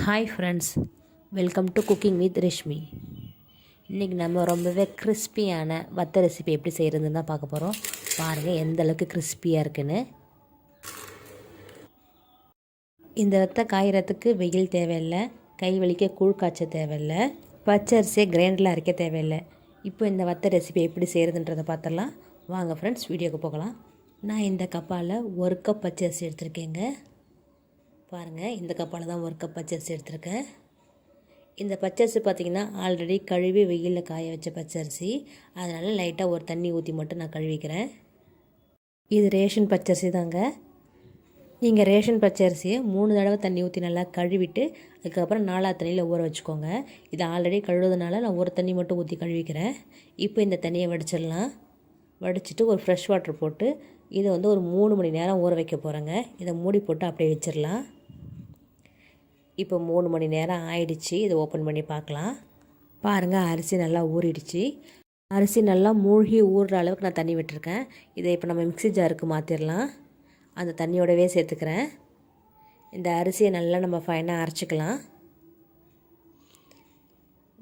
Hi friends, welcome to cooking with Reshmi. இன்றைக்கி நம்ம ரொம்பவே கிறிஸ்பியான வத்த ரெசிபி எப்படி செய்கிறதுன்னு தான் பார்க்க போகிறோம். பாருங்கள் எந்த அளவுக்கு கிறிஸ்பியாக இருக்குன்னு. இந்த வத்தை காய்கிறதுக்கு வெயில் தேவையில்லை, கை வலிக்க கூழ் காய்ச்ச தேவையில்லை, பச்சரிசியை கிரைண்டரில் அரைக்க தேவையில்லை. இப்போ இந்த வத்தை ரெசிபி எப்படி செய்கிறதுன்றதை பார்த்துடலாம். வாங்க ஃப்ரெண்ட்ஸ், வீடியோக்கு போகலாம். நான் இந்த கப்பால் 1 கப் பச்சரிசி எடுத்திருக்கேங்க. பாருங்கள், இந்த கப்பால் தான் 1 கப் பச்சரிசி எடுத்திருக்கேன். இந்த பச்சரிசி பார்த்திங்கன்னா ஆல்ரெடி கழுவி வெயிலில் காய வச்ச பச்சரிசி. அதனால் லைட்டாக ஒரு தண்ணி ஊற்றி மட்டும் நான் கழுவிக்கிறேன். இது ரேஷன் பச்சரிசி தாங்க. நீங்கள் ரேஷன் பச்சரிசியை 3 தடவை தண்ணி ஊற்றி நல்லா கழுவிட்டு அதுக்கப்புறம் 4ஆவது தண்ணியில் ஊற வச்சுக்கோங்க. இது ஆல்ரெடி கழுவுறதுனால நான் ஒரு தண்ணி மட்டும் ஊற்றி கழுவிக்கிறேன். இப்போ இந்த தண்ணியை வடிச்சிடலாம். வடிச்சிட்டு ஒரு ஃப்ரெஷ் வாட்டர் போட்டு இதை ஒரு 3 மணி நேரம் ஊற வைக்க போகிறேங்க. இதை மூடி போட்டு அப்படியே வச்சிடலாம். இப்போ 3 மணி நேரம் ஆயிடுச்சு. இதை ஓப்பன் பண்ணி பார்க்கலாம். பாருங்கள், அரிசி நல்லா ஊறிடுச்சு. அரிசி நல்லா மூழ்கி ஊறுற அளவுக்கு நான் தண்ணி விட்டுருக்கேன். இதை இப்போ நம்ம மிக்ஸி ஜாருக்கு மாற்றிடலாம். அந்த தண்ணியோடவே சேர்த்துக்கிறேன். இந்த அரிசியை நல்லா நம்ம ஃபைனாக அரைச்சிக்கலாம்.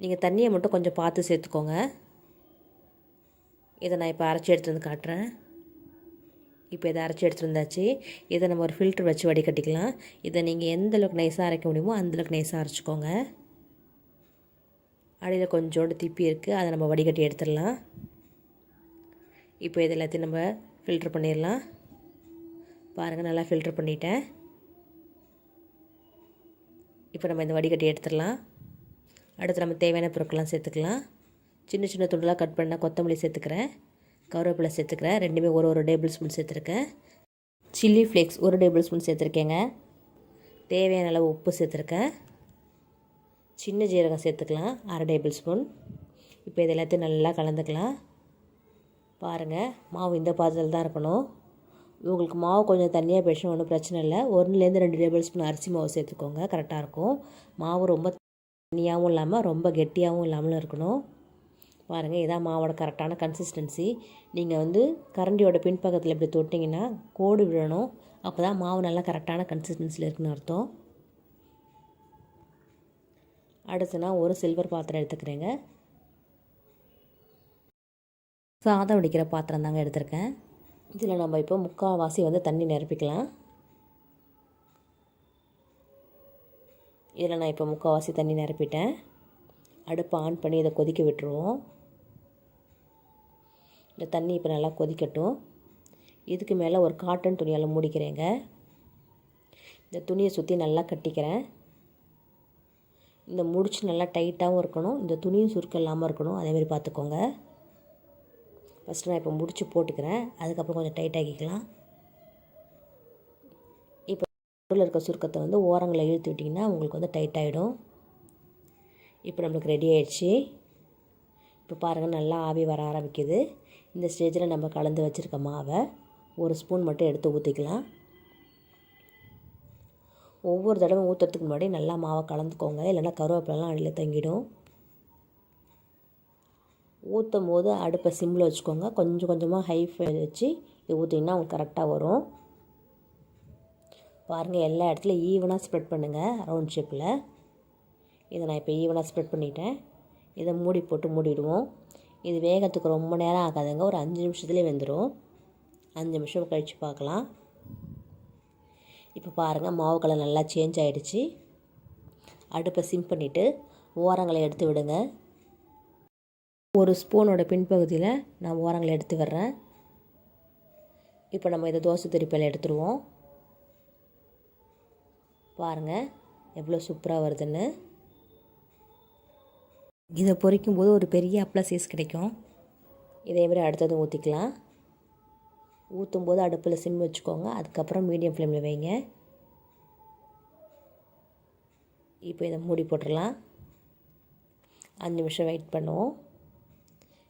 நீங்கள் தண்ணியை மட்டும் கொஞ்சம் பார்த்து சேர்த்துக்கோங்க. இதை நான் இப்போ அரைச்சி எடுத்து வந்து காட்டுறேன். இப்போ இதை அரைச்சி எடுத்துகிட்டு வந்தாச்சு. இதை நம்ம ஒரு ஃபில்ட்ரு வச்சு வடிகட்டிக்கலாம். இதை நீங்கள் எந்த அளவுக்கு நைஸாக அரைக்க முடியுமோ அந்தளவுக்கு நைஸாக அரைச்சிக்கோங்க. அடியில் கொஞ்சோண்டு திப்பி இருக்குது, அதை நம்ம வடிகட்டி எடுத்துடலாம். இப்போ இது எல்லாத்தையும் நம்ம ஃபில்ட்ரு பண்ணிடலாம். பாருங்கள், நல்லா ஃபில்ட்ரு பண்ணிட்டேன். இப்போ நம்ம இந்த வடிகட்டி எடுத்துடலாம். அடுத்து நம்ம தேவையான பொருட்கள்லாம் சேர்த்துக்கலாம். சின்ன சின்ன துண்டெலாம் கட் பண்ணால் கொத்தமல்லி சேர்த்துக்கிறேன், கருவேப்பிலை சேர்த்துக்கிறேன். ரெண்டுமே ஒரு டேபிள் ஸ்பூன் சேர்த்துருக்கேன். சில்லி ஃப்ளேக்ஸ் 1 டேபிள் ஸ்பூன் சேர்த்துருக்கேங்க. தேவையான அளவு உப்பு சேர்த்துருக்கேன். சின்ன ஜீரகம் சேர்த்துக்கலாம், 1/2 டேபிள் ஸ்பூன். இப்போ இது எல்லாத்தையும் நல்லா கலந்துக்கலாம். பாருங்கள், மாவு இந்த பாத்திரத்தில் தான் இருக்கணும். உங்களுக்கு மாவு கொஞ்சம் தண்ணியாக போயிடுச்சுன்னா ஒன்றும் பிரச்சனை இல்லை. 1லேருந்து 2 டேபிள் ஸ்பூன் அரிசி மாவு சேர்த்துக்கோங்க, கரெக்டாக இருக்கும். மாவு ரொம்ப தண்ணியாகவும் இல்லாமல் ரொம்ப கெட்டியாகவும் இல்லாமலும் இருக்கணும். பாருங்கள், இதான் மாவோட கரெக்டான கன்சிஸ்டன்சி. நீங்கள் கரண்டியோட பின்பக்கத்தில் இப்படி தொட்டிங்கன்னா கோடு விழணும். அப்போ தான் மாவு நல்லா கரெக்டான கன்சிஸ்டன்சியில் இருக்குன்னு அர்த்தம். அடுத்து நான் ஒரு சில்வர் பாத்திரம் எடுத்துக்கிறேங்க. சாதம் வடிக்கிற பாத்திரம் தாங்க எடுத்திருக்கேன். இதில் நம்ம இப்போ 3/4 வாசி தண்ணி நிரப்பிக்கலாம். இதில் நான் இப்போ 3/4 வாசி தண்ணி நிரப்பிட்டேன். அடுப்பை ஆன் பண்ணி இதை கொதிக்க விட்டுருவோம். இந்த தண்ணி இப்போ நல்லா கொதிக்கட்டும். இதுக்கு மேலே ஒரு காட்டன் துணியால் மூடிக்கிறேங்க. இந்த துணியை சுற்றி நல்லா கட்டிக்கிறேன். இந்த முடிச்சு நல்லா டைட்டாகவும் இருக்கணும், இந்த துணியும் சுருக்கம் இல்லாமல் இருக்கணும். அதேமாதிரி பார்த்துக்கோங்க. ஃபஸ்ட்டு நான் இப்போ முடிச்சு போட்டுக்கிறேன், அதுக்கப்புறம் கொஞ்சம் டைட் ஆக்கிக்கலாம். இப்போ உள்ள இருக்க சுருக்கத்தை ஓரங்களை இழுத்து விட்டிங்கன்னா உங்களுக்கு டைட் ஆகிடும். இப்போ நம்மளுக்கு ரெடி ஆகிடுச்சு. இப்போ பாருங்கள், நல்லா ஆவி வர ஆரம்பிக்குது. இந்த ஸ்டேஜில் நம்ம கலந்து வச்சுருக்க மாவை 1 ஸ்பூன் மட்டும் எடுத்து ஊற்றிக்கலாம். ஒவ்வொரு தடவை ஊற்றுறதுக்கு முன்னாடி நல்லா மாவை கலந்துக்கோங்க, இல்லைன்னா கருவேப்பிலலாம் அடியில் தங்கிடும். ஊற்றும் போது அடுப்பை சிம்மில் வச்சுக்கோங்க. கொஞ்சம் கொஞ்சமாக ஹை ஃப்ளேம் வச்சு இது ஊற்றிங்கன்னா உங்களுக்கு கரெக்டாக வரும். பாருங்கள், எல்லா இடத்துலையும் ஈவனாக ஸ்ப்ரெட் பண்ணுங்கள், ரவுண்ட் ஷேப்பில். இதை நான் இப்போ ஈவனாக ஸ்ப்ரெட் பண்ணிட்டேன். இதை மூடி போட்டு மூடிடுவோம். இது வேகத்துக்கு ரொம்ப நேரம் ஆகாதுங்க, ஒரு 5 நிமிஷத்துலேயே வெந்துடும். 5 நிமிஷம் கழித்து பார்க்கலாம். இப்போ பாருங்கள், மாவு கலர் நல்லா சேஞ்ச் ஆகிடுச்சு. அடுப்பை சிம் பண்ணிவிட்டு ஓரங்களை எடுத்து விடுங்க. ஒரு ஸ்பூனோட பின்பகுதியில் நான் ஓரங்களை எடுத்து விடுறேன். இப்போ நம்ம இதை தோசை திருப்பியில் எடுத்துருவோம். பாருங்கள் எவ்வளோ சூப்பராக வருதுன்னு. இதை பொரிக்கும் போது ஒரு பெரிய அப்பள சைஸ் கிடைக்கும். இதேமாதிரி அடுத்ததும் ஊற்றிக்கலாம். ஊற்றும் போது அடுப்பில் சிம் வச்சுக்கோங்க, அதுக்கப்புறம் மீடியம் ஃப்ளேமில் வைங்க. இப்போ இதை மூடி போட்டுடலாம். 5 நிமிஷம் வெயிட் பண்ணுவோம்.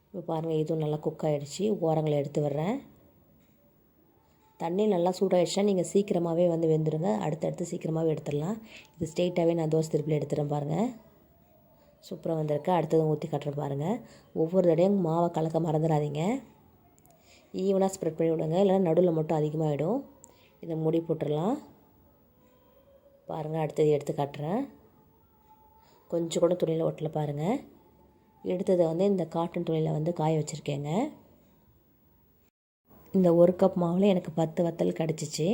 இப்போ பாருங்கள், இதுவும் நல்லா குக் ஆகிடுச்சு. ஓரங்களை எடுத்து விடுறேன். தண்ணி நல்லா சூடாகிடுச்சுன்னா நீங்கள் சீக்கிரமாகவே வெந்துடுங்க. அடுத்தடுத்து சீக்கிரமாகவே எடுத்துடலாம். இது ஸ்ட்ரெயிட்டாகவே நான் தோசை திருப்பில் எடுத்துகிறேன். பாருங்கள், சூப்பராக வந்திருக்கு. அடுத்ததும் ஊற்றி காட்டுறேன் பாருங்கள். ஒவ்வொரு தடையும் மாவை கலக்க மறந்துடாதீங்க. ஈவனாக ஸ்ப்ரெட் பண்ணி விடுங்க, இல்லைன்னா நடுவில் மட்டும் அதிகமாகிடும். இதை மூடி போட்டுடலாம். பாருங்கள், அடுத்தது எடுத்து காட்டுறேன். கொஞ்சம் கூட துணியில் ஒட்டல பாருங்கள். எடுத்ததை வந்து இந்த காட்டன் துணியில் வந்து காய வச்சுருக்கேங்க. இந்த 1 கப் மாவில் எனக்கு 10 வத்தல் கிடச்சிச்சு.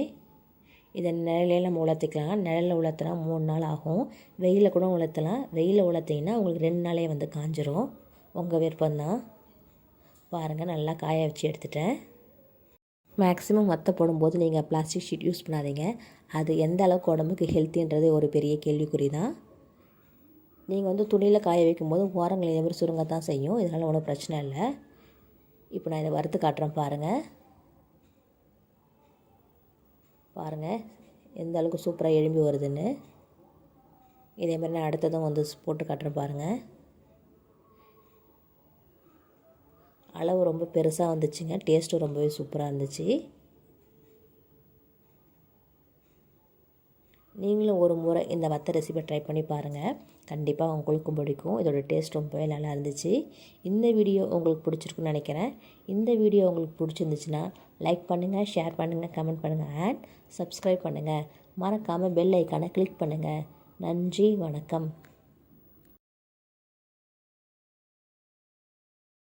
இதை நிழலே நம்ம உலர்த்திக்கலாம். நிழலில் உலர்த்தினா 3 நாள் ஆகும். வெயிலில் கூட உலர்த்தலாம். வெயிலில் உலர்த்திங்கன்னா உங்களுக்கு 2 நாளே வந்து காஞ்சிரும். உங்கள் விருப்பம்தான். பாருங்கள், நல்லா காய வச்சு எடுத்துட்டேன். மேக்ஸிமம் வத்தை போடும்போது நீங்கள் பிளாஸ்டிக் ஷீட் யூஸ் பண்ணாதீங்க. அது எந்த அளவுக்கு உடம்புக்கு ஹெல்த்தின்றது ஒரு பெரிய கேள்விக்குறி தான். நீங்கள் வந்து துணியில் காய வைக்கும்போது ஓரங்கள் இதே மாதிரி சுருங்கத்தான் செய்யும். இதனால் ஒன்றும் பிரச்சனை இல்லை. இப்போ நான் இதை வறுத்து காட்டுறேன் பாருங்கள். பாருங்கள் எந்த அளவுக்கு சூப்பராக எழும்பி வருதுன்னு. இதே மாதிரி நான் அடுத்ததும் வந்து போட்டு காட்டுறேன் பாருங்கள். அளவு ரொம்ப பெருசாக வந்துச்சுங்க. டேஸ்ட்டும் ரொம்பவே சூப்பராக இருந்துச்சு. நீங்களும் ஒரு முறை இந்த வத்த ரெசிபி ட்ரை பண்ணி பாருங்கள். கண்டிப்பாக உங்களுக்கும் பிடிக்கும். இதோட டேஸ்ட் ரொம்பவே நல்லா இருந்துச்சு. இந்த வீடியோ உங்களுக்கு பிடிச்சிருக்குன்னு நினைக்கிறேன். இந்த வீடியோ உங்களுக்கு பிடிச்சிருந்துச்சுன்னா லைக் பண்ணுங்கள், ஷேர் பண்ணுங்கள், கமெண்ட் பண்ணுங்கள் அண்ட் சப்ஸ்கிரைப் பண்ணுங்கள். மறக்காமல் பெல் ஐக்கானை கிளிக் பண்ணுங்கள். நன்றி, வணக்கம்.